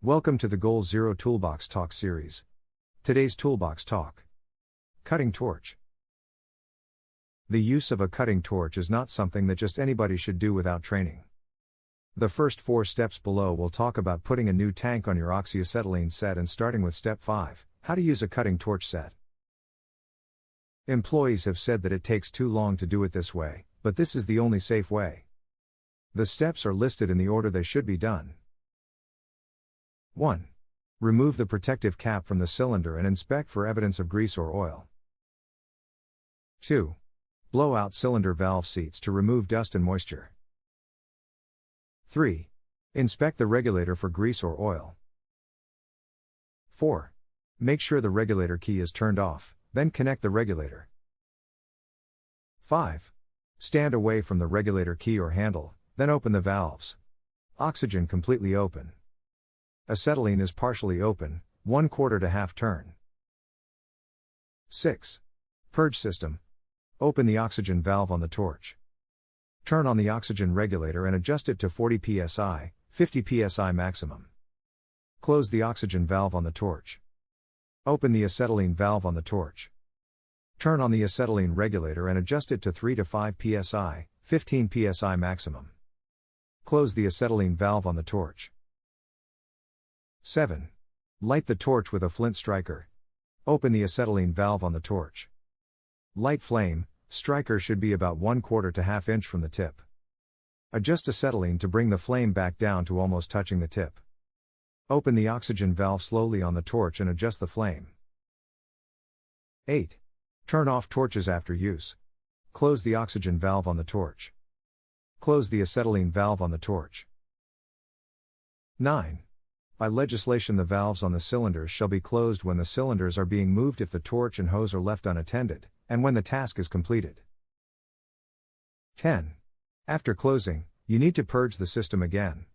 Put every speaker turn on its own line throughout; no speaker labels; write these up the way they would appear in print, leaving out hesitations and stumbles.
Welcome to the GoalZero Toolbox Talk series. Today's Toolbox Talk. Cutting torch. The use of a cutting torch is not something that just anybody should do without training. The first 4 steps below will talk about putting a new tank on your oxyacetylene set and starting with step 5, how to use a cutting torch set. Employees have said that it takes too long to do it this way, but this is the only safe way. The steps are listed in the order they should be done. 1. Remove the protective cap from the cylinder and inspect for evidence of grease or oil. 2. Blow out cylinder valve seats to remove dust and moisture. 3. Inspect the regulator for grease or oil. 4. Make sure the regulator key is turned off, then connect the regulator. 5. Stand away from the regulator key or handle, then open the valves. Oxygen completely open. Acetylene is partially open, 1/4 to half turn. 6. Purge system. Open the oxygen valve on the torch. Turn on the oxygen regulator and adjust it to 40 psi, 50 psi maximum. Close the oxygen valve on the torch. Open the acetylene valve on the torch. Turn on the acetylene regulator and adjust it to 3 to 5 psi, 15 psi maximum. Close the acetylene valve on the torch. 7. Light the torch with a flint striker. Open the acetylene valve on the torch. Light flame, striker should be about 1/4 to half inch from the tip. Adjust acetylene to bring the flame back down to almost touching the tip. Open the oxygen valve slowly on the torch and adjust the flame. 8. Turn off torches after use. Close the oxygen valve on the torch. Close the acetylene valve on the torch. 9. By legislation, the valves on the cylinders shall be closed when the cylinders are being moved if the torch and hose are left unattended, and when the task is completed. 10. After closing, you need to purge the system again.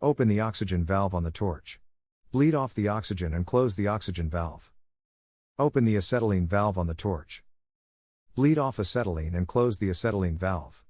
Open the oxygen valve on the torch. Bleed off the oxygen and close the oxygen valve. Open the acetylene valve on the torch. Bleed off acetylene and close the acetylene valve.